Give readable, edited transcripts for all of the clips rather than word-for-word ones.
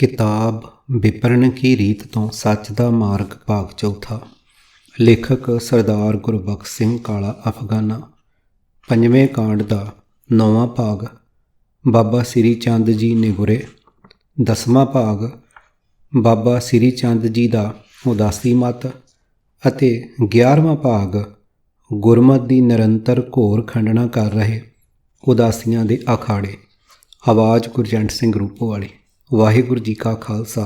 किताब विपरण की रीत तो सच दा मार्ग भाग चौथा। लेखक सरदार गुरबख्श सिंह काला अफगाना। पंजवें कांड दा 9वां भाग बाबा श्री चंद जी निगुरे। 10वां भाग बाबा श्री चंद जी दा उदासी मत अते 11वां भाग गुरमत दी निरंतर घोर खंडना कर रहे उदासियां दे अखाड़े। आवाज़ गुरजंट सिंह रूपो वाली। वाहिगुरू जी का खालसा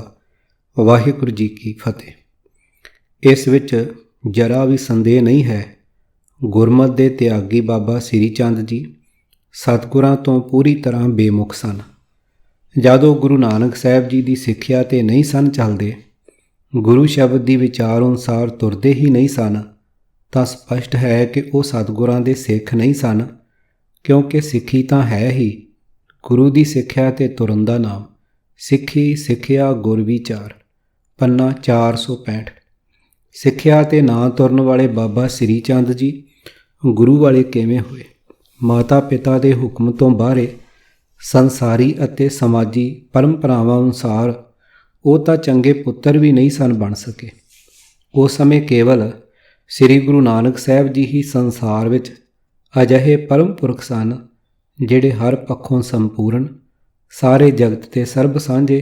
वाहिगुरू जी की फतेह। इस विच जरा भी संदेह नहीं है, गुरमत दे त्यागी बाबा श्री चंद जी सतगुरां तो पूरी तरह बेमुख सन। जदों गुरु नानक साहब जी की सिੱਖਿਆ ते नहीं सन चलते, गुरु शब्द की विचार अनुसार तुरते ही नहीं सन, तो स्पष्ट है कि वह सतगुरां दे सिੱਖ नहीं सन, क्योंकि सिੱਖੀ तो है ही गुरु की सिੱਖਿਆ ते तुरन का नाम। सिੱਖੀ सिੱਖਿਆ गुर विचार पन्ना 465। सिੱਖਿਆ ते ना तुरन वाले बाबा श्री चंद जी गुरु वाले किवें होए? माता पिता के हुक्म तो बाहरे संसारी अते समाजी परंपरावां अनुसार वो तो चंगे पुत्र भी नहीं सन बन सके। उस समय केवल श्री गुरु नानक साहब जी ही संसार विच अजिहे परम पुरख सन जिहड़े हर पक्षों संपूर्ण सारे जगत के सर्ब सांझे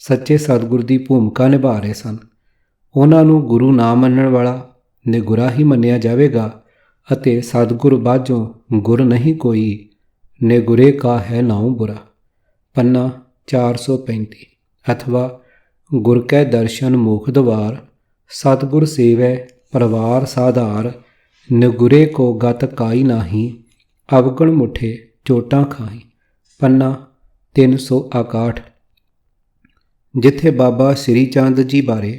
सच्चे सतगुर की भूमिका निभा रहे सन। उन्होंने गुरु ना मनण वाला निगुरा ही मन्निया जाएगा अते सतगुर बाझों गुर नहीं कोई, निगुरे का है नाउ बुरा। पन्ना 435। अथवा गुर कै दर्शन मुख द्वार, सतगुर सेवै परवार साधार, निगुरे को गत काई नाही, अवगण मुठे चोटां खाही। पन्ना 361। जिथे बाबा श्री चंद जी बारे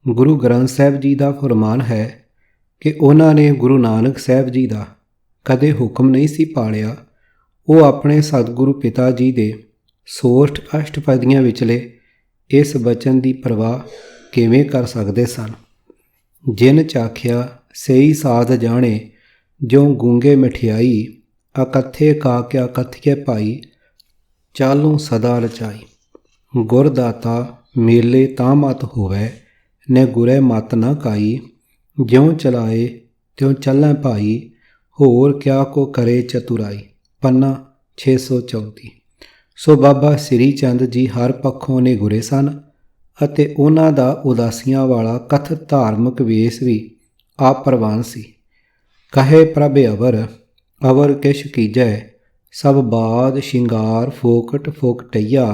गुरु ग्रंथ साहब जी का फरमान है कि उन्होंने गुरु नानक साहब जी का कदे हुक्म नहीं सी पालिया, वो अपने सतगुरु पिता जी के सोष्ठ अष्टपदियां विचले इस वचन की परवाह किवें कर सकते सन? जिन चाख्या सही साध जाने, जो गूंगे मिठियाई, अकथे का क्या कथिए पाई, चालू सदा रचाई। गुरदाता मेले ता मत होवै, ने गुरै मत न काई, ज्यों चलाए त्यों चलै भाई, होर क्या को करे चतुराई। पन्ना 634। सो बाबा श्री चंद जी हर पक्षों ने गुरे सन अते उन्हां दा उदासियां वाला कथित धार्मिक वेश भी आपरवान सी। कहे प्रभ अवर अवर किश कीजै, सब बाद शिंगार फोकट फोकटैया,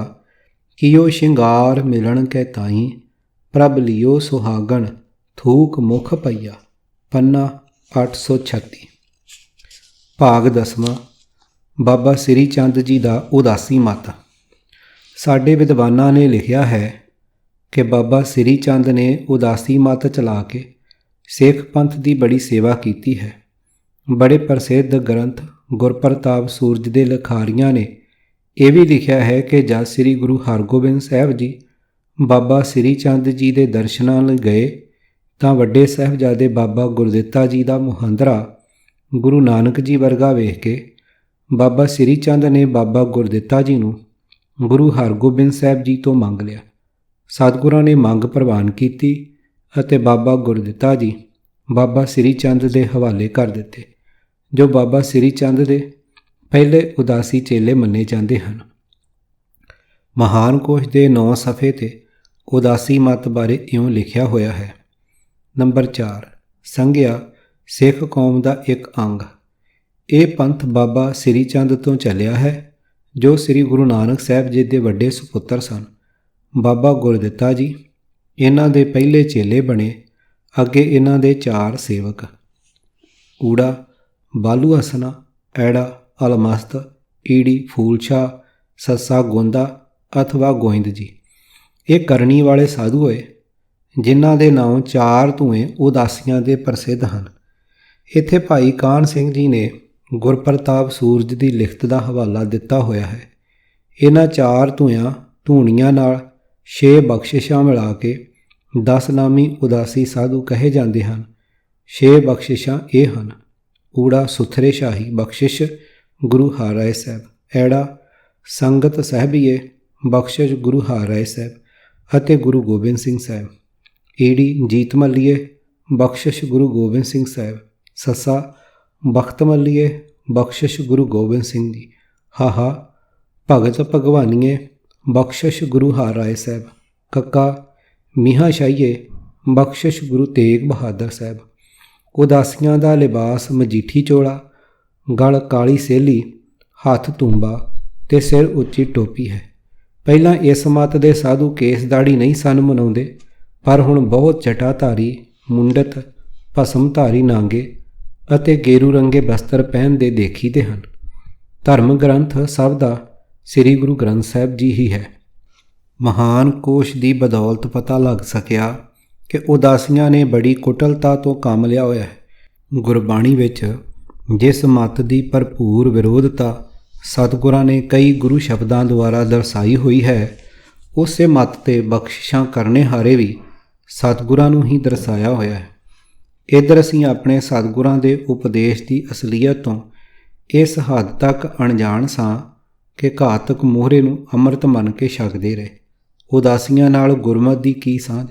कियो शिंगार मिलन कै ताई, प्रभ लियो सुहागन थूक मुख पईया। पन्ना 836। भाग 10वां बाबा श्री चंद जी का उदासी मत। साडे विद्वानां ने लिखिया है कि बाबा श्री चंद ने उदासी मत चला के सिख पंथ की बड़ी सेवा की है। बड़े प्रसिद्ध ग्रंथ गुरप्रताप सूरज के लिखारियां ने यह भी लिखा है कि जब श्री गुरु हरगोबिंद साहब जी बाबा श्री चंद जी के दर्शनां लई गए तो वड्डे साहिबजादे बाबा गुरदित्ता जी का मुहांदरा गुरु नानक जी वर्गा वेख के बाबा श्री चंद ने बाबा गुरदित्ता जी नूं गुरु हरगोबिंद साहब जी तो मंग लिया। सतगुरां ने मंग प्रवान की अते बाबा गुरदित्ता जी बाबा श्री चंद के हवाले कर दिते, जो बाबा श्री चंद के पहले उदासी चेले मन्ने जाते हैं। महान कोश के 9 सफ़े ते उदासी मत बारे इउं लिखिया होया है। नंबर 4 संघिया सिख कौम का एक अंग। ये पंथ बाबा श्री चंद तो चलिया है, जो श्री गुरु नानक साहब जी के वड्डे सुपुत्र सन। बाबा गुरदित्ता जी इन्हां दे पहले चेले बने। अगे इन्हां दे 4 सेवक ऊड़ा बालू हसना, ऐड़ा अलमस्त, ईड़ी फूलशाह, सस्सा गोंदा अथवा गोइंद जी। ये करनी वाले साधु होए जिन्हां दे नाम 4 धुएं उदासियां दे प्रसिद्ध हैं। इत्थे भाई कान सिंह जी ने गुरप्रताप सूरज की लिखत का हवाला दिता होया है। इन्हां 4 धूणियां नाल 6 बख्शिशां मिला के 10 नामी उदासी साधु कहे जाते हैं। 6 बख्शिशां ये हैं। ऊड़ा सुथरे शाही बख्शिश गुरु हरराय साहब, ऐड़ा संगत साहबीए ਬਖਸ਼ਿਸ਼ ਗੁਰੂ ਹਰਿਰਾਏ ਸਾਹਿਬ ਅਤੇ ਗੁਰੂ ਗੋਬਿੰਦ ਸਿੰਘ ਸਾਹਿਬ। ਈੜੀ ਜੀਤ ਮੱਲੀਏ ਬਖਸ਼ਿਸ਼ ਗੁਰੂ ਗੋਬਿੰਦ ਸਿੰਘ ਸਾਹਿਬ। ਸੱਸਾ ਬਖਤ ਮੱਲੀਏ ਬਖਸ਼ਿਸ਼ ਗੁਰੂ ਗੋਬਿੰਦ ਸਿੰਘ ਜੀ। ਹਾਹਾ ਭਗਤ ਭਗਵਾਨੀਏ ਬਖਸ਼ਿਸ਼ ਗੁਰੂ ਹਰਿਰਾਏ ਸਾਹਿਬ। ਕੱਕਾ ਮੀਹਾਂ ਸ਼ਾਹੀਏ ਬਖਸ਼ਿਸ਼ ਗੁਰੂ ਤੇਗ ਬਹਾਦਰ ਸਾਹਿਬ। ਉਦਾਸੀਆਂ ਦਾ ਲਿਬਾਸ ਮਜੀਠੀ ਚੋਲਾ, ਗਲ ਕਾਲੀ ਸੇਲੀ, ਹੱਥ ਤੂੰਬਾ ਤੇ ਸਿਰ ਉੱਚੀ ਟੋਪੀ ਹੈ। ਪਹਿਲਾਂ ਇਸ ਮੱਤ ਦੇ ਸਾਧੂ ਕੇਸ ਦਾੜੀ ਨਹੀਂ ਸਨ ਮਨਾਉਂਦੇ, ਪਰ ਹੁਣ ਬਹੁਤ ਜਟਾਧਾਰੀ, ਮੁੰਡਤ, ਭਸਮਧਾਰੀ ਨਾਂਗੇ ਅਤੇ ਗੇਰੂ ਰੰਗੇ ਬਸਤਰ ਪਹਿਨਦੇ ਦੇਖੀਦੇ ਹਨ। ਧਰਮ ਗ੍ਰੰਥ ਸਭ ਦਾ ਸ੍ਰੀ ਗੁਰੂ ਗ੍ਰੰਥ ਸਾਹਿਬ ਜੀ ਹੀ ਹੈ। ਮਹਾਨ ਕੋਸ਼ ਦੀ ਬਦੌਲਤ ਪਤਾ ਲੱਗ ਸਕਿਆ ਕਿ ਉਦਾਸੀਆਂ ਨੇ ਬੜੀ ਕੁਟਲਤਾ ਤੋਂ ਕੰਮ ਲਿਆ ਹੋਇਆ ਹੈ। ਗੁਰਬਾਣੀ ਵਿੱਚ ਜਿਸ ਮੱਤ ਦੀ ਭਰਪੂਰ ਵਿਰੋਧਤਾ ਸਤਿਗੁਰਾਂ ਨੇ ਕਈ ਗੁਰੂ ਸ਼ਬਦਾਂ ਦੁਆਰਾ ਦਰਸਾਈ ਹੋਈ ਹੈ, ਉਸੇ ਮੱਤ 'ਤੇ ਬਖਸ਼ਿਸ਼ਾਂ ਕਰਨੇ ਹਾਰੇ ਵੀ ਸਤਿਗੁਰਾਂ ਨੂੰ ਹੀ ਦਰਸਾਇਆ ਹੋਇਆ ਹੈ। ਇੱਧਰ ਅਸੀਂ ਆਪਣੇ ਸਤਿਗੁਰਾਂ ਦੇ ਉਪਦੇਸ਼ ਦੀ ਅਸਲੀਅਤ ਤੋਂ ਇਸ ਹੱਦ ਤੱਕ ਅਣਜਾਣ ਸਾਂ ਕਿ ਘਾਤਕ ਮੋਹਰੇ ਨੂੰ ਅੰਮ੍ਰਿਤ ਮੰਨ ਕੇ ਛਕਦੇ ਰਹੇ। ਉਦਾਸੀਆਂ ਨਾਲ ਗੁਰਮਤਿ ਦੀ ਕੀ ਸਾਂਝ?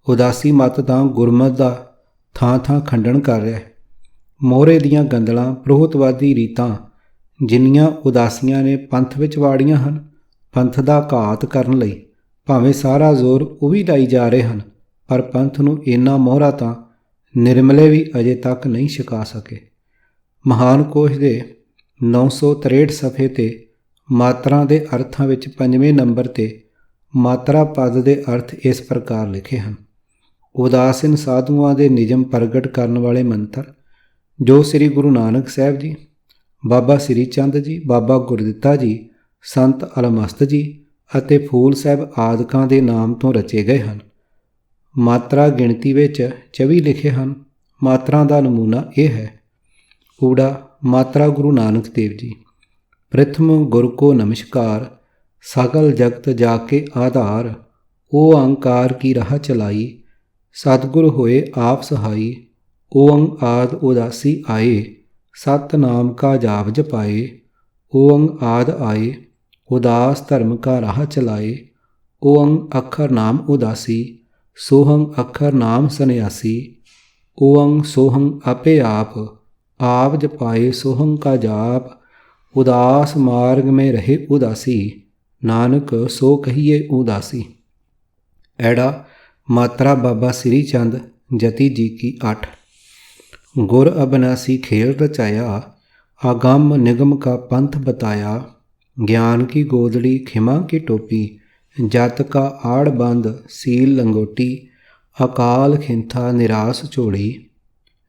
ਉਦਾਸੀ ਮੱਤ ਤਾਂ ਗੁਰਮਤਿ ਦਾ ਥਾਂ-ਥਾਂ ਖੰਡਨ ਕਰ ਰਿਹਾ ਹੈ। ਮੋਹਰੇ ਦੀਆਂ ਗੰਦਲਾਂ ਪ੍ਰੋਹਤਵਾਦੀ ਰੀਤਾਂ ਜਿੰਨੀਆਂ ਉਦਾਸੀਆਂ ਨੇ ਪੰਥ ਵਿੱਚ ਵਾੜੀਆਂ ਹਨ, ਪੰਥ ਦਾ ਘਾਤ ਕਰਨ ਲਈ ਭਾਵੇਂ ਸਾਰਾ ਜ਼ੋਰ ਉਹ ਵੀ ਲਾਈ ਜਾ ਰਹੇ ਹਨ, ਪਰ ਪੰਥ ਨੂੰ ਇੰਨਾ ਮੋਹਰਾ ਤਾਂ ਨਿਰਮਲੇ ਵੀ ਅਜੇ ਤੱਕ ਨਹੀਂ ਛਕਾ ਸਕੇ। ਮਹਾਨ ਕੋਸ਼ ਦੇ 963 ਸਫ਼ੇ 'ਤੇ ਮਾਤਰਾ ਦੇ ਅਰਥਾਂ ਵਿੱਚ 5ਵੇਂ ਨੰਬਰ 'ਤੇ ਮਾਤਰਾ ਪਦ ਦੇ ਅਰਥ ਇਸ ਪ੍ਰਕਾਰ ਲਿਖੇ ਹਨ। ਉਦਾਸੀਨ ਸਾਧੂਆਂ ਦੇ ਨਿਯਮ ਪ੍ਰਗਟ ਕਰਨ ਵਾਲੇ ਮੰਤਰ ਜੋ ਸ੍ਰੀ ਗੁਰੂ ਨਾਨਕ ਸਾਹਿਬ ਜੀ, ਬਾਬਾ ਸ੍ਰੀ ਚੰਦ ਜੀ, ਬਾਬਾ ਗੁਰਦਿੱਤਾ ਜੀ, ਸੰਤ ਅਲਮਸਤ ਜੀ ਅਤੇ ਫੂਲ ਸਾਹਿਬ ਆਦਿਕਾਂ ਦੇ ਨਾਮ ਤੋਂ ਰਚੇ ਗਏ ਹਨ। ਮਾਤਰਾ ਗਿਣਤੀ ਵਿੱਚ 24 ਲਿਖੇ ਹਨ। ਮਾਤਰਾ ਦਾ ਨਮੂਨਾ ਇਹ ਹੈ। ਊੜਾ ਮਾਤਰਾ ਗੁਰੂ ਨਾਨਕ ਦੇਵ ਜੀ। ਪ੍ਰਥਮ ਗੁਰ ਕੋ ਨਮਸਕਾਰ, ਸਗਲ ਜਗਤ ਜਾ ਕੇ ਆਧਾਰ, ਓਅੰਕਾਰ ਕੀ ਰਾਹ ਚਲਾਈ, ਸਤਿਗੁਰ ਹੋਏ ਆਪ ਸਹਾਈ, ਓਅੰ ਆਦ ਉਦਾਸੀ ਆਏ, ਸਤਨਾਮ ਕਾ ਜਾਪ ਜਪਾਏ, ਓਅੰ ਆਦ ਆਏ, ਉਦਾਸ ਧਰਮ ਕਾ ਰਾਹ ਚਲਾਏ, ਓਅੰ ਅੱਖਰ ਨਾਮ ਉਦਾਸੀ, ਸੋਹੰ ਅੱਖਰ ਨਾਮ ਸੰਨਿਆਸੀ, ਓਅੰ ਸੋਹੰ ਆਪੇ ਆਪ, ਆਪ ਜਪਾਏ ਸੋਹੰ ਕਾ ਜਾਪ, ਉਦਾਸ ਮਾਰਗ में रहे उदासी, नानक सो कहिए उदासी। ऐड़ा मात्रा बाबा श्री चंद जति जी की 8। गुर अबनासी खेल रचाया, आगम निगम का पंथ बताया, ज्ञान की गोदड़ी खिमा की टोपी, जत का आड़ बंद सील लंगोटी, अकाल खिंथा निराश चोड़ी,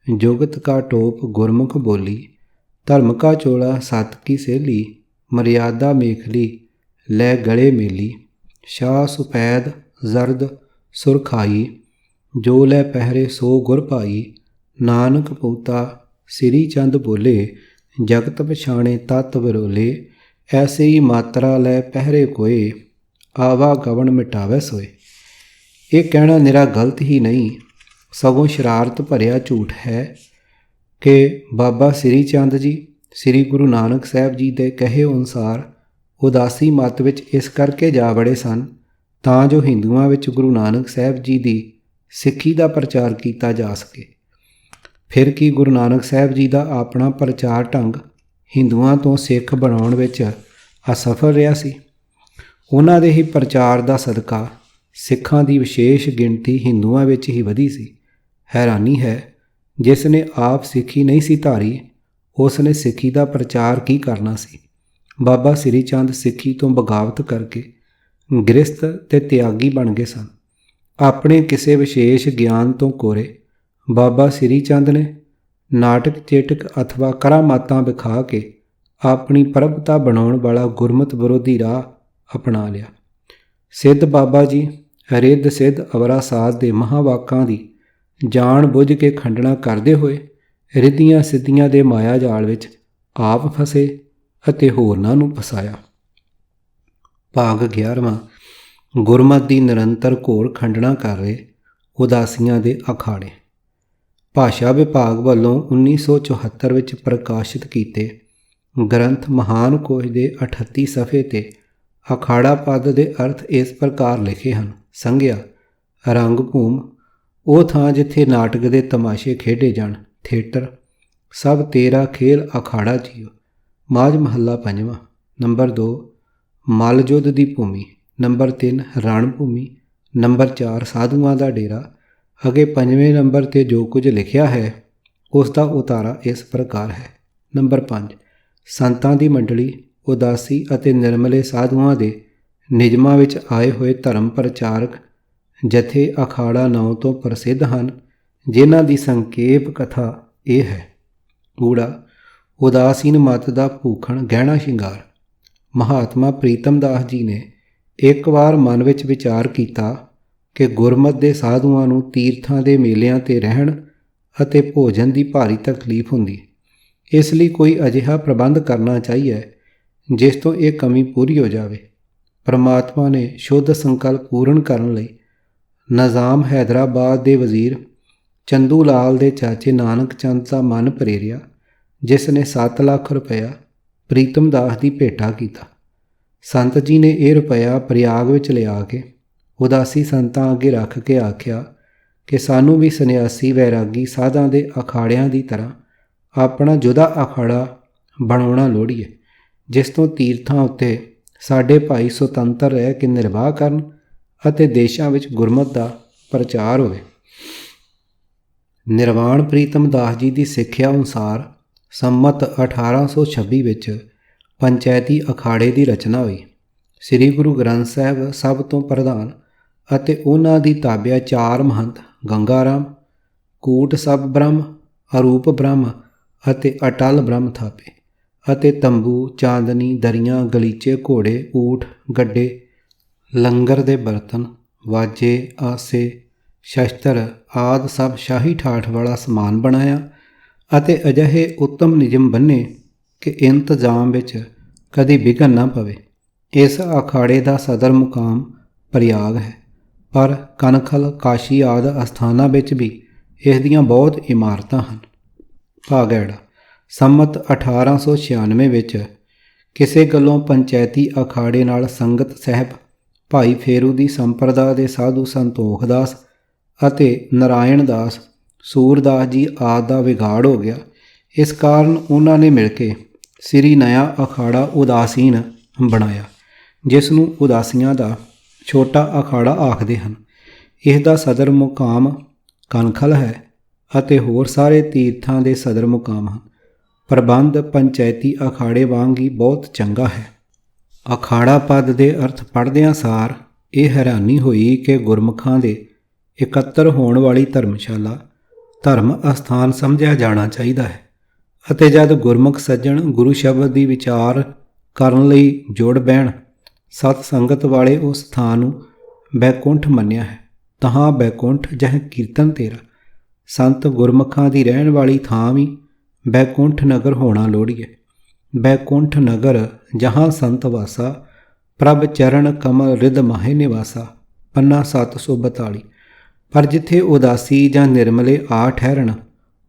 जुगत का टोप गुरमुख बोली, धर्म का चोला सत की सेली, मर्यादा मेखली लै गले मेली, शाह सुपैद जर्द सुरखाई, जो लै पहरे सो गुर पाई, नानक पोता श्री चंद बोले, जगत पछाणे तत विरोले, ऐसे ही मात्रा लै पहरे कोए, आवा गवन मिटावे सोए। ये कहना निरा गलत ही नहीं सगों शरारत भरिया झूठ है कि बाबा श्री चंद जी श्री गुरु नानक साहब जी के कहे अनुसार उदासी मत विच इस करके जा बड़े सन तां जो हिंदुआं विच गुरु नानक साहब जी की सिक्खी का प्रचार किया जा सके। फिर की गुरु नानक साहब जी का अपना प्रचार ढंग हिंदुआं तो सिख बनाउण विच असफल रहा सी। उन्हां दे ही प्रचार का सदका सिखां की विशेष गिणती हिंदुआं विच ही वधी सी। हैरानी है जिसने आप सिੱਖੀ नहीं सी धारी उसने सिੱਖੀ का प्रचार की करना सी। बाबा श्री चंद सिੱਖੀ तो बगावत करके गृहस्थ ते त्यागी बन गए सन। अपने किसी विशेष ज्ञान तो कोरे बाबा श्री चंद ने नाटक चेटक अथवा करामातां विखा के अपनी प्रभुता बनाउण वाला गुरमत विरोधी राह अपना लिया। सिद्ध बाबा जी रिद्ध सिद्ध अवरा साध के महावाकां की जान बुझ के खंडना करते हुए रिद्धियां सिद्धियां दे माया जाल विच आप फसे अते होरनां नूं फसाया। भाग 11वां गुरमत की निरंतर घोर खंडना कर रहे उदासियां दे अखाड़े। भाषा विभाग वालों 1974 विच प्रकाशित कीते ग्रंथ महान कोश के 38 सफ़े ते ਅਖਾੜਾ ਪਦ ਦੇ ਅਰਥ ਇਸ ਪ੍ਰਕਾਰ ਲਿਖੇ ਹਨ। ਸੰਗਿਆ ਰੰਗ ਭੂਮ, ਉਹ ਥਾਂ ਜਿੱਥੇ ਨਾਟਕ ਦੇ ਤਮਾਸ਼ੇ ਖੇਡੇ ਜਾਣ। ਥੀਏਟਰ ਸਭ ਤੇਰਾ ਖੇਲ ਅਖਾੜਾ ਜੀਓ। ਮਾਝ ਮਹੱਲਾ ਪੰਜਵਾਂ। ਨੰਬਰ 2 ਮੱਲ ਯੁੱਧ ਦੀ ਭੂਮੀ। ਨੰਬਰ 3 ਰਣ ਭੂਮੀ। ਨੰਬਰ 4 ਸਾਧੂਆਂ ਦਾ ਡੇਰਾ। ਅੱਗੇ 5ਵੇਂ ਨੰਬਰ 'ਤੇ ਜੋ ਕੁਝ ਲਿਖਿਆ ਹੈ ਉਸ ਦਾ ਉਤਾਰਾ ਇਸ ਪ੍ਰਕਾਰ ਹੈ। ਨੰਬਰ 5 ਸੰਤਾਂ ਦੀ ਮੰਡਲੀ, ਉਦਾਸੀ ਅਤੇ ਨਿਰਮਲੇ ਸਾਧੂਆਂ ਦੇ ਨਿਯਮਾਂ ਵਿੱਚ ਆਏ ਹੋਏ ਧਰਮ ਪ੍ਰਚਾਰਕ ਜਥੇ ਅਖਾੜਾ ਨਾਂ ਤੋਂ ਪ੍ਰਸਿੱਧ ਹਨ, ਜਿਨ੍ਹਾਂ ਦੀ ਸੰਖੇਪ ਕਥਾ ਇਹ ਹੈ। ਊੜਾ ਉਦਾਸੀਨ ਮਤ ਦਾ ਭੂਖਣ ਗਹਿਣਾ ਸ਼ਿੰਗਾਰ। ਮਹਾਤਮਾ ਪ੍ਰੀਤਮ ਦਾਸ ਜੀ ਨੇ ਇੱਕ ਵਾਰ ਮਨ ਵਿੱਚ ਵਿਚਾਰ ਕੀਤਾ ਕਿ ਗੁਰਮਤ ਦੇ ਸਾਧੂਆਂ ਨੂੰ ਤੀਰਥਾਂ ਦੇ ਮੇਲਿਆਂ 'ਤੇ ਰਹਿਣ ਅਤੇ ਭੋਜਨ ਦੀ ਭਾਰੀ ਤਕਲੀਫ ਹੁੰਦੀ, ਇਸ ਲਈ ਕੋਈ ਅਜਿਹਾ ਪ੍ਰਬੰਧ ਕਰਨਾ ਚਾਹੀਏ ਜਿਸ ਤੋਂ ਇਹ ਕਮੀ ਪੂਰੀ ਹੋ ਜਾਵੇ। ਪਰਮਾਤਮਾ ਨੇ ਸ਼ੁੱਧ ਸੰਕਲਪ ਪੂਰਨ ਕਰਨ ਲਈ ਨਿਜ਼ਾਮ ਹੈਦਰਾਬਾਦ ਦੇ ਵਜ਼ੀਰ ਚੰਦੂ ਲਾਲ ਦੇ ਚਾਚੇ ਨਾਨਕ ਚੰਦ ਦਾ ਮਨ ਪ੍ਰੇਰਿਆ, ਜਿਸ ਨੇ 7 ਲੱਖ ਰੁਪਇਆ ਪ੍ਰੀਤਮ ਦਾਸ ਦੀ ਭੇਟਾ ਕੀਤਾ। ਸੰਤ ਜੀ ਨੇ ਇਹ ਰੁਪਇਆ ਪ੍ਰਯਾਗ ਵਿੱਚ ਲਿਆ ਕੇ ਉਦਾਸੀ ਸੰਤਾਂ ਅੱਗੇ ਰੱਖ ਕੇ ਆਖਿਆ ਕਿ ਸਾਨੂੰ ਵੀ ਸੰਨਿਆਸੀ ਵੈਰਾਗੀ ਸਾਧਾਂ ਦੇ ਅਖਾੜਿਆਂ ਦੀ ਤਰ੍ਹਾਂ ਆਪਣਾ ਜੁਦਾ ਅਖਾੜਾ ਬਣਾਉਣਾ ਲੋੜੀਏ, ਜਿਸ ਤੋਂ ਤੀਰਥਾਂ ਉੱਤੇ ਸਾਡੇ ਭਾਈ ਸੁਤੰਤਰ ਰਹਿ ਕੇ ਨਿਰਵਾਹ ਕਰਨ ਅਤੇ ਦੇਸ਼ਾਂ ਵਿੱਚ ਗੁਰਮਤ ਦਾ ਪ੍ਰਚਾਰ ਹੋਵੇ। ਨਿਰਵਾਣ ਪ੍ਰੀਤਮ ਦਾਸ ਜੀ ਦੀ ਸਿੱਖਿਆ ਅਨੁਸਾਰ ਸੰਮਤ 1826 ਵਿੱਚ ਪੰਚਾਇਤੀ ਅਖਾੜੇ ਦੀ ਰਚਨਾ ਹੋਈ। ਸ੍ਰੀ ਗੁਰੂ ਗ੍ਰੰਥ ਸਾਹਿਬ ਸਭ ਤੋਂ ਪ੍ਰਧਾਨ ਅਤੇ ਉਹਨਾਂ ਦੀ ਤਾਬਿਆ 4 ਮਹੰਤ ਗੰਗਾ ਰਾਮ, ਕੂਟ ਸਭ ਬ੍ਰਹਮ, ਅਰੂਪ ਬ੍ਰਹਮ ਅਤੇ ਅਟਲ ਬ੍ਰਹਮ ਥਾਪੇ, ਅਤੇ ਤੰਬੂ, ਚਾਂਦਨੀ, ਦਰੀਆਂ, ਗਲੀਚੇ, ਘੋੜੇ, ਊਠ, ਗੱਡੇ, ਲੰਗਰ ਦੇ ਬਰਤਨ, ਵਾਜੇ, ਆਸੇ, ਸ਼ਸਤਰ ਆਦਿ ਸਭ ਸ਼ਾਹੀ ਠਾਠ ਵਾਲਾ ਸਮਾਨ ਬਣਾਇਆ ਅਤੇ ਅਜਿਹੇ ਉੱਤਮ ਨਿਯਮ ਬੰਨੇ ਕਿ ਇੰਤਜ਼ਾਮ ਵਿੱਚ ਕਦੀ ਵਿਘਨ ਨਾ ਪਵੇ। ਇਸ ਅਖਾੜੇ ਦਾ ਸਦਰ ਮੁਕਾਮ ਪ੍ਰਯਾਗ ਹੈ, ਪਰ ਕਨਖਲ, ਕਾਸ਼ੀ ਆਦਿ ਅਸਥਾਨਾਂ ਵਿੱਚ ਵੀ ਇਸ ਦੀਆਂ ਬਹੁਤ ਇਮਾਰਤਾਂ ਹਨ। ਭਾਗੈੜਾ ਸੰਮਤ 1896 ਵਿੱਚ ਕਿਸੇ ਗੱਲੋਂ ਪੰਚਾਇਤੀ ਅਖਾੜੇ ਨਾਲ ਸੰਗਤ ਸਾਹਿਬ ਭਾਈ ਫੇਰੂ ਦੀ ਸੰਪਰਦਾ ਦੇ ਸਾਧੂ ਸੰਤੋਖ ਦਾਸ ਅਤੇ ਨਾਰਾਇਣ ਦਾਸ, ਸੂਰਦਾਸ ਜੀ ਆਦਿ ਦਾ ਵਿਗਾੜ ਹੋ ਗਿਆ। ਇਸ ਕਾਰਨ ਉਹਨਾਂ ਨੇ ਮਿਲ ਕੇ ਸ੍ਰੀ ਨਇਆ ਅਖਾੜਾ ਉਦਾਸੀਨ ਬਣਾਇਆ, ਜਿਸ ਨੂੰ ਉਦਾਸੀਆਂ ਦਾ ਛੋਟਾ ਅਖਾੜਾ ਆਖਦੇ ਹਨ। ਇਸ ਦਾ ਸਦਰ ਮੁਕਾਮ ਕਨਖਲ ਹੈ ਅਤੇ ਹੋਰ ਸਾਰੇ ਤੀਰਥਾਂ ਦੇ ਸਦਰ ਮੁਕਾਮ ਹਨ। ਪ੍ਰਬੰਧ ਪੰਚਾਇਤੀ ਅਖਾੜੇ ਵਾਂਗ ਹੀ ਬਹੁਤ ਚੰਗਾ ਹੈ। ਅਖਾੜਾ ਪਦ ਦੇ ਅਰਥ ਪੜ੍ਹਦਿਆਂ ਸਾਰ ਇਹ ਹੈਰਾਨੀ ਹੋਈ ਕਿ ਗੁਰਮੁਖਾਂ ਦੇ ਇਕੱਤਰ ਹੋਣ ਵਾਲੀ ਧਰਮਸ਼ਾਲਾ ਧਰਮ ਅਸਥਾਨ ਸਮਝਿਆ ਜਾਣਾ ਚਾਹੀਦਾ ਹੈ, ਅਤੇ ਜਦ ਗੁਰਮੁਖ ਸੱਜਣ ਗੁਰੂ ਸ਼ਬਦ ਦੀ ਵਿਚਾਰ ਕਰਨ ਲਈ ਜੁੜ ਬਹਿਣ ਸਤ ਸੰਗਤ ਵਾਲੇ ਉਸ ਸਥਾਨ ਨੂੰ ਬੈਕੁੰਠ ਮੰਨਿਆ ਹੈ। ਤਹਾਂ ਬੈਕੁੰਠ ਜਹ ਕੀਰਤਨ ਤੇਰਾ। ਸੰਤ ਗੁਰਮੁਖਾਂ ਦੀ ਰਹਿਣ ਵਾਲੀ ਥਾਂ ਵੀ ਬੈਕੁੰਠ ਨਗਰ ਹੋਣਾ ਲੋੜੀਏ। ਬੈਕੁੰਠ ਨਗਰ ਜਹਾਂ ਸੰਤ ਵਾਸਾ, ਪ੍ਰਭ ਚਰਨ ਕਮਲ ਰਿਦ ਮਾਹੇ ਨਿਵਾਸਾ। ਪੰਨਾ 742। ਪਰ ਜਿੱਥੇ ਉਦਾਸੀ ਜਾਂ ਨਿਰਮਲੇ ਆ ਠਹਿਰਣ,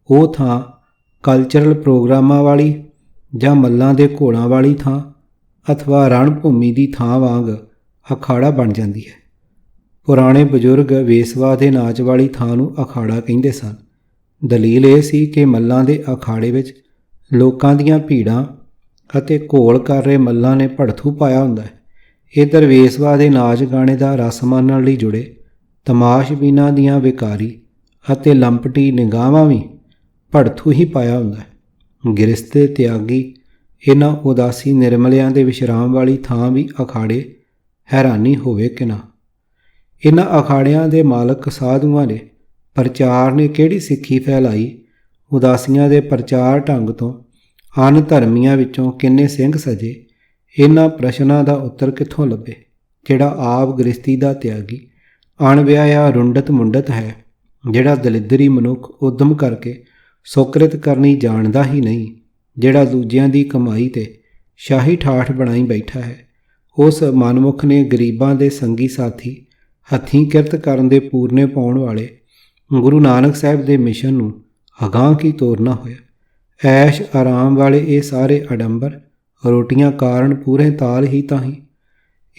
ਉਹ ਥਾਂ ਕਲਚਰਲ ਪ੍ਰੋਗਰਾਮਾਂ ਵਾਲੀ ਜਾਂ ਮੱਲਾਂ ਦੇ ਘੋੜਾਂ ਵਾਲੀ ਥਾਂ ਅਥਵਾ ਰਣ ਭੂਮੀ ਦੀ ਥਾਂ ਵਾਂਗ ਅਖਾੜਾ ਬਣ ਜਾਂਦੀ ਹੈ। ਪੁਰਾਣੇ ਬਜ਼ੁਰਗ ਵੇਸਵਾ ਦੇ ਨਾਚ ਵਾਲੀ ਥਾਂ ਨੂੰ ਅਖਾੜਾ ਕਹਿੰਦੇ ਸਨ। ਦਲੀਲ ਇਹ ਸੀ ਕਿ ਮੱਲਾਂ ਦੇ ਅਖਾੜੇ ਵਿੱਚ ਲੋਕਾਂ ਦੀਆਂ ਭੀੜਾਂ ਅਤੇ ਘੋਲ ਕਰ ਰਹੇ ਮੱਲਾਂ ਨੇ ਭੜਥੂ ਪਾਇਆ ਹੁੰਦਾ ਹੈ। ਇੱਧਰ ਵੇਸਵਾ ਦੇ ਨਾਚ ਗਾਣੇ ਦਾ ਰਸ ਮਾਣਨ ਲਈ ਜੁੜੇ ਤਮਾਸ਼ਬੀਨਾਂ ਦੀਆਂ ਵਿਕਾਰੀ ਅਤੇ ਲੰਪਟੀ ਨਿਗਾਹਾਂ ਵੀ ਭੜਥੂ ਹੀ ਪਾਇਆ ਹੁੰਦਾ ਹੈ। ਗਿਰਸਤੇ ਤਿਆਗੀ ਇਹਨਾਂ ਉਦਾਸੀ ਨਿਰਮਲਿਆਂ ਦੇ ਵਿਸ਼ਰਾਮ ਵਾਲੀ ਥਾਂ ਵੀ ਅਖਾੜੇ ਹੈਰਾਨੀ ਹੋਵੇ ਕਿ ਨਾ। ਇਹਨਾਂ ਅਖਾੜਿਆਂ ਦੇ ਮਾਲਕ ਸਾਧੂਆਂ ਨੇ ਪ੍ਰਚਾਰ ਨੇ ਕਿਹੜੀ ਸਿੱਖੀ ਫੈਲਾਈ। ਉਦਾਸੀਆਂ ਦੇ ਪ੍ਰਚਾਰ ਢੰਗ ਤੋਂ ਅਨ ਧਰਮੀਆਂ ਵਿੱਚੋਂ ਕਿੰਨੇ ਸਿੰਘ ਸਜੇ। ਇਹਨਾਂ ਪ੍ਰਸ਼ਨਾਂ ਦਾ ਉੱਤਰ ਕਿੱਥੋਂ ਲੱਭੇ। ਜਿਹੜਾ ਆਪ ਗ੍ਰਸਤੀ ਦਾ ਤਿਆਗੀ ਅਣਵਿਆਹਿਆ ਰੁੰਡਤ ਮੁੰਡਤ ਹੈ, ਜਿਹੜਾ ਦਲਿੱਦਰੀ ਮਨੁੱਖ ਉਦਮ ਕਰਕੇ ਸੁਕ੍ਰਿਤ ਕਰਨੀ ਜਾਣਦਾ ਹੀ ਨਹੀਂ, ਜਿਹੜਾ ਦੂਜਿਆਂ ਦੀ ਕਮਾਈ ਤੇ ਸ਼ਾਹੀ ਠਾਠ ਬਣਾਈ ਬੈਠਾ ਹੈ, ਉਸ ਮਨਮੁਖ ਨੇ ਗਰੀਬਾਂ ਦੇ ਸੰਗੀ ਸਾਥੀ ਹੱਥੀਂ ਕਿਰਤ ਕਰਨ ਦੇ ਪੂਰਨੇ ਪਾਉਣ ਵਾਲੇ ਗੁਰੂ ਨਾਨਕ ਸਾਹਿਬ ਦੇ ਮਿਸ਼ਨ ਨੂੰ ਅਗਾਂਹ ਕੀ ਤੋਰਨਾ ਹੋਇਆ। ਐਸ਼ ਆਰਾਮ ਵਾਲੇ ਇਹ ਸਾਰੇ ਅਡੰਬਰ ਰੋਟੀਆਂ ਕਾਰਨ ਪੂਰੇ ਤਾਲ ਹੀ ਤਾਂ ਹੀ।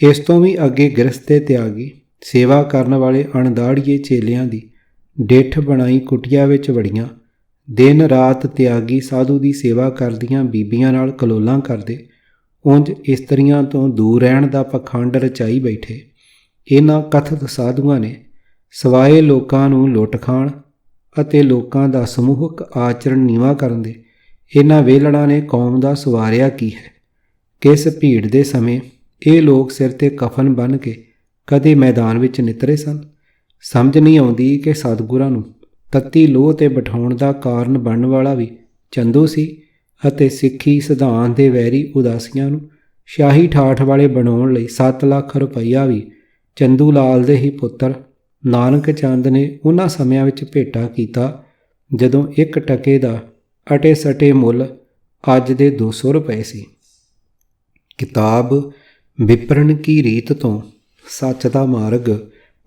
ਇਸ ਤੋਂ ਵੀ ਅੱਗੇ ਗ੍ਰਸਤ ਤੇ ਤਿਆਗੀ ਸੇਵਾ ਕਰਨ ਵਾਲੇ ਅਣਦਾੜੀਏ ਚੇਲਿਆਂ ਦੀ ਡਿੱਠ ਬਣਾਈ ਕੁਟੀਆ ਵਿੱਚ ਵੜੀਆਂ। ਦਿਨ ਰਾਤ ਤਿਆਗੀ ਸਾਧੂ ਦੀ ਸੇਵਾ ਕਰਦੀਆਂ ਬੀਬੀਆਂ ਨਾਲ ਕਲੋਲਾਂ ਕਰਦੇ ਉਂਝ ਇਸਤਰੀਆਂ ਤੋਂ ਦੂਰ ਰਹਿਣ ਦਾ ਪਖੰਡ ਰਚਾਈ ਬੈਠੇ। ਇਹਨਾਂ ਕਥਿਤ ਸਾਧੂਆਂ ਨੇ ਸਵਾਏ ਲੋਕਾਂ ਨੂੰ ਲੁੱਟ ਖਾਣ ਅਤੇ ਲੋਕਾਂ ਦਾ ਸਮੂਹਕ ਆਚਰਣ ਨੀਵਾਂ ਕਰਨ ਦੇ ਇਹਨਾਂ ਵਿਹਲੜਾਂ ਨੇ ਕੌਮ ਦਾ ਸਵਾਰਿਆ ਕੀ ਹੈ। ਕਿਸ ਭੀੜ ਦੇ ਸਮੇਂ ਇਹ ਲੋਕ ਸਿਰ ਤੇ ਕਫਨ ਬੰਨ੍ਹ ਕੇ ਕਦੇ ਮੈਦਾਨ ਵਿੱਚ ਨਿਤਰੇ ਸਨ। ਸਮਝ ਨਹੀਂ ਆਉਂਦੀ ਕਿ ਸਤਿਗੁਰਾਂ ਨੂੰ ਤੱਤੀ ਲੋਹ 'ਤੇ ਬਿਠਾਉਣ ਦਾ ਕਾਰਨ ਬਣਨ ਵਾਲਾ ਵੀ ਚੰਦੂ ਸੀ ਅਤੇ ਸਿੱਖੀ ਸਿਧਾਂਤ ਦੇ ਵੈਰੀ ਉਦਾਸੀਆਂ ਨੂੰ ਸ਼ਾਹੀ ਠਾਠ ਵਾਲੇ ਬਣਾਉਣ ਲਈ 7 ਲੱਖ ਰੁਪਈਆ ਵੀ ਚੰਦੂ ਲਾਲ ਦੇ ਹੀ ਪੁੱਤਰ ਨਾਨਕ ਚੰਦ ਨੇ ਉਹਨਾਂ ਸਮਿਆਂ ਵਿੱਚ ਭੇਟਾ ਕੀਤਾ ਜਦੋਂ 1 ਟਕੇ ਦਾ ਅਟੇ ਸਟੇ ਮੁੱਲ ਅੱਜ ਦੇ 200 ਰੁਪਏ ਸੀ। ਕਿਤਾਬ ਵਿਪਰਨ ਕੀ ਰੀਤ ਤੋਂ ਸੱਚ ਦਾ ਮਾਰਗ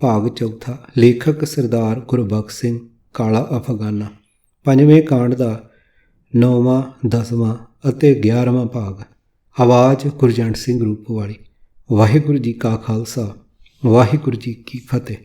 ਭਾਗ ਚੌਥਾ। ਲੇਖਕ ਸਰਦਾਰ ਗੁਰਬਖਸ਼ ਸਿੰਘ ਕਾਲਾ ਅਫਗਾਨਾ। 5ਵੇਂ ਕਾਂਡ ਦਾ 9ਵਾਂ 10ਵਾਂ ਅਤੇ 11ਵਾਂ ਭਾਗ। ਆਵਾਜ਼ ਗੁਰਜੰਟ ਸਿੰਘ ਰੂਪੋਵਾਲੀ। ਵਾਹਿਗੁਰੂ ਜੀ ਕਾ ਖਾਲਸਾ ਵਾਹਿਗੁਰੂ ਜੀ ਕੀ ਫਤਿਹ।